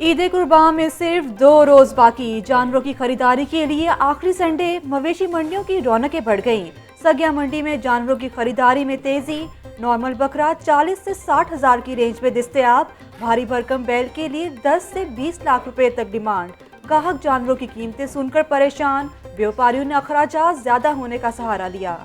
ईद कुर्बान में सिर्फ 2 रोज बाकी। जानवरों की खरीदारी के लिए आखिरी संडे मवेशी मंडियों की रौनकें बढ़ गईं। सगिया मंडी में जानवरों की खरीदारी में तेजी। नॉर्मल बकरा 40 से 60 हजार की रेंज में दस्तयाब। भारी भरकम बैल के लिए 10 से 20 लाख रुपए तक डिमांड। ग्राहक जानवरों की कीमतें सुनकर परेशान। व्यापारियों ने अखराजात ज्यादा होने का सहारा लिया।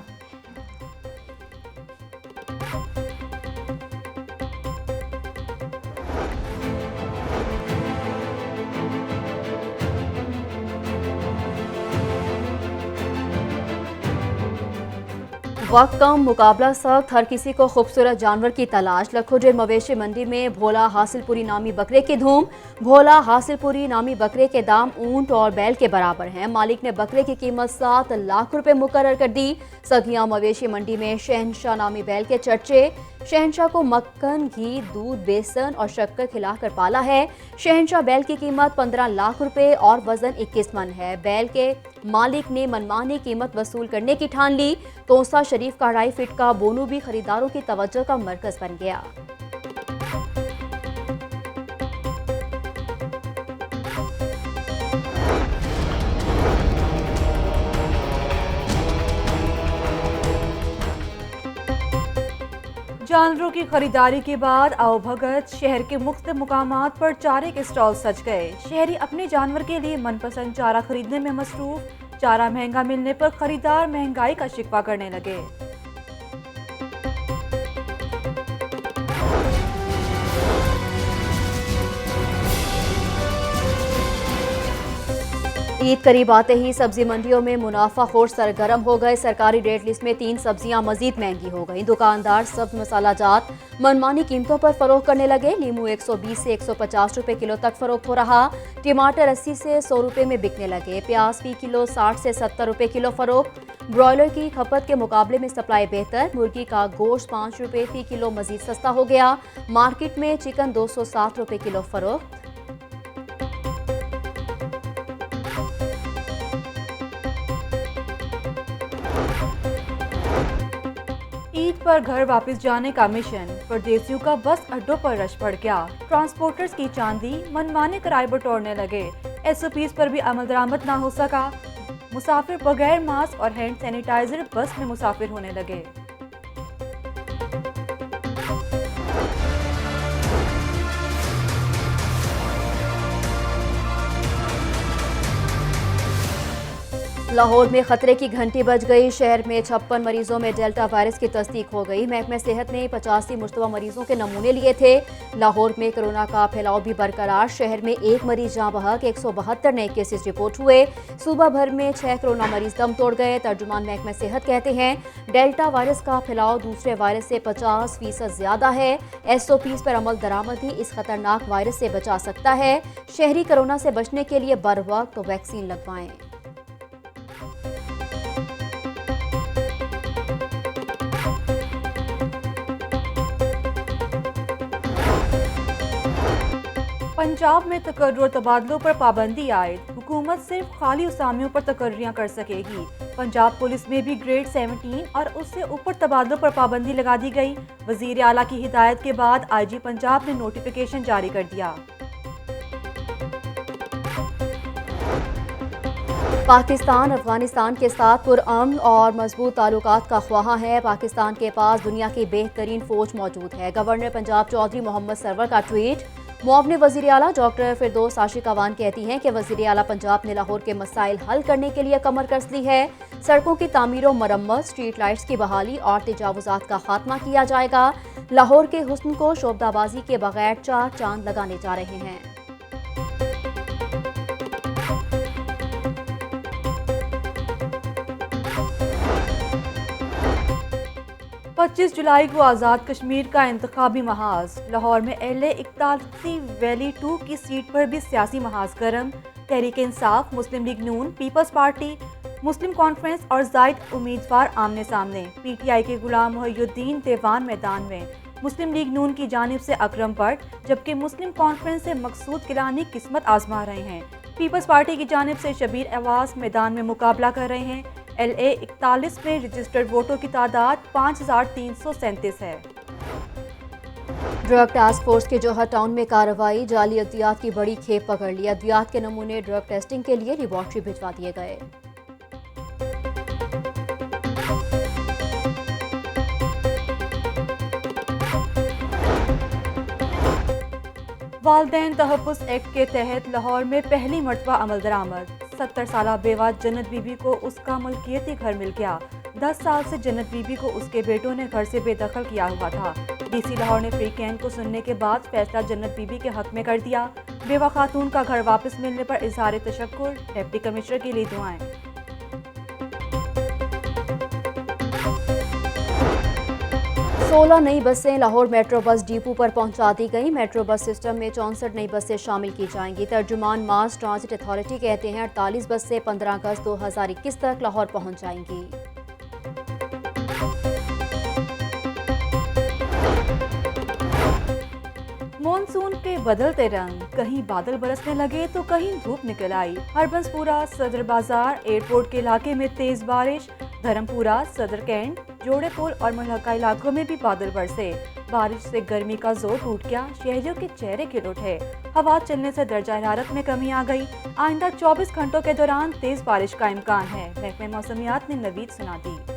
वक्त कम, मुकाबला सख्त, हर किसी को खूबसूरत जानवर की तलाश। लखोटे मवेशी मंडी में भोला हासिलपुरी नामी बकरे की धूम। भोला हासिलपुरी नामी बकरे के दाम ऊंट और बैल के बराबर हैं। मालिक ने बकरे की कीमत 7 लाख रुपए मुकर्रर कर दी। सगिया मवेशी मंडी में शहनशाह नामी बैल के चर्चे। शहनशाह को मक्खन, घी, दूध, बेसन और शक्कर खिलाकर पाला है। शहनशाह बैल की कीमत 15 लाख रुपए और वजन 21 मन है। बैल के मालिक ने मनमानी कीमत वसूल करने की ठान ली। तोसा शरीफ का 2.5 फीट का बोनू भी खरीदारों की तवज्जो का मरकज बन गया। जानवरों की खरीदारी के बाद आओभगत शहर के मुख्तलिफ मुकामात पर चारे के स्टॉल सज गए। शहरी अपने जानवर के लिए मनपसंद चारा खरीदने में मसरूफ। चारा महंगा मिलने पर खरीदार महंगाई का शिकवा करने लगे। ईद करीब आते ही सब्जी मंडियों में मुनाफाखोर सरगर्म हो गए। सरकारी रेट लिस्ट में 3 सब्जियां मजीद महंगी हो गई। दुकानदार सब्ज मसाला जात मनमानी कीमतों पर फरोख्त करने लगे। लीमू 120 से 150 रुपए किलो तक फरोख्त हो रहा। टमाटर 80 से 100 रुपए में बिकने लगे। प्याज फी किलो 60 से 70 रुपए किलो फरोख्त। ब्रॉयलर की खपत के मुकाबले में सप्लाई बेहतर। मुर्गी का गोश्त 5 रुपए फी किलो मजीद सस्ता हो गया। मार्केट में चिकन 260 रुपए किलो फरोख्त। ईद पर घर वापस जाने का मिशन। परदेसियों का बस अड्डों पर रश बढ़ गया। ट्रांसपोर्टर्स की चांदी मनमाने किराए बटोरने लगे। SOPs पर भी अमल दरामद ना हो सका। मुसाफिर बगैर मास्क और हैंड सैनिटाइजर बस में मुसाफिर होने लगे। लाहौर में खतरे की घंटी बज गई। शहर में 56 मरीजों में डेल्टा वायरस की तस्दीक हो गई। महकमा सेहत ने 85 मुश्तबा मरीजों के नमूने लिए थे। लाहौर में कोरोना का फैलाव भी बरकरार। शहर में 1 मरीज जहां बहक 172 नए केसेस रिपोर्ट हुए। सूबा भर में 6 कोरोना मरीज दम तोड़ गए। तर्जुमान महकमा सेहत कहते हैं डेल्टा वायरस का फैलाव दूसरे वायरस से 50% ज्यादा है। SOPs पर अमल दरामद ही इस खतरनाक वायरस से बचा सकता है। शहरी कोरोना से बचने के लिए बर वक्त वैक्सीन लगवाएं। पंजाब में तकर्रुर और तबादलों पर पाबंदी आयद। हुकूमत सिर्फ खाली उसामियों पर तकर्रियां कर सकेगी। पंजाब पुलिस में भी ग्रेड 17 और उससे ऊपर तबादलों पर पाबंदी लगा दी गई। वजीर आला की हिदायत के बाद IG पंजाब ने नोटिफिकेशन जारी कर दिया। पाकिस्तान अफगानिस्तान के साथ पुरअमन और मजबूत ताल्लुकात का ख्वाहा है। पाकिस्तान के पास दुनिया की बेहतरीन फौज मौजूद है। गवर्नर पंजाब चौधरी मोहम्मद सरवर का ट्वीट। मुआवने वज़ीर आला डॉक्टर फिरदौस आशिक अवान कहती हैं कि वज़ीर आला पंजाब ने लाहौर के मसाइल हल करने के लिए कमर कस ली है। सड़कों की तामीर और मरम्मत, स्ट्रीट लाइट्स की बहाली और तजावुजात का खात्मा किया जाएगा। लाहौर के हुस्न को शोबदाबाजी के बगैर 4 चांद लगाने जा रहे हैं। 25 जुलाई को आज़ाद कश्मीर का इंतखाबी महाज। लाहौर में LA 41 वैली 2 की सीट पर भी सियासी महाज गर्म। तहरीक इंसाफ, मुस्लिम लीग नून, पीपल्स पार्टी, मुस्लिम कॉन्फ्रेंस और जायद उम्मीदवार आमने सामने। PTI के गुलाम मोहिउद्दीन देवान मैदान में। मुस्लिम लीग नून की जानिब से अकरम भट्ट, जबकि मुस्लिम कॉन्फ्रेंस से मकसूद गिलानी किस्मत आजमा रहे हैं। पीपल्स पार्टी की जानिब से शबीर अवास मैदान में मुकाबला कर रहे हैं। LA 41 में रजिस्टर्ड वोटों की तादाद 5337 है। ड्रग टास्क फोर्स के जौहर टाउन में कार्रवाई, जाली अद्वियात की बड़ी खेप पकड़ ली। अद्वियात के नमूने ड्रग टेस्टिंग के लिए लेबॉर्ट्री भिजवा दिए गए। वालदैन तहफ़्फ़ुज़ एक्ट के तहत लाहौर में पहली मरतबा अमल दरामद। 70 साला बेवा जन्नत बीबी को उसका मलकियती घर मिल गया। 10 साल से जन्नत बीबी को उसके बेटों ने घर से बेदखल किया हुआ था। डीसी लाहौर ने फ्री कैन को सुनने के बाद फैसला जन्नत बीबी के हक में कर दिया। बेवा खातून का घर वापस मिलने पर इजहार तशक्कुर, डिप्टी कमिश्नर के लिए दुआएं। 16 नई बसें लाहौर मेट्रो बस डिपो पर पहुंचा दी गई। मेट्रो बस सिस्टम में 64 नई बसें शामिल की जाएंगी। तर्जुमान मास ट्रांजिट अथॉरिटी कहते हैं 48 बसें 15 अगस्त 2021 तक लाहौर पहुंच जाएंगी। मॉनसून के बदलते रंग, कहीं बादल बरसने लगे तो कहीं धूप निकल आई। हरबंसपुरा, सदर बाजार, एयरपोर्ट के इलाके में तेज बारिश। धर्मपुरा, सदर कैंट, जोड़े पुल और मुलहका इलाकों में भी बादल बरसे। बारिश से गर्मी का जोर टूट गया, शहरियों के चेहरे खिल उठे। हवा चलने से दर्जा हरारत में कमी आ गई। आइंदा 24 घंटों के दौरान तेज बारिश का इम्कान है, महकमे मौसमियात ने नवीद सुना दी।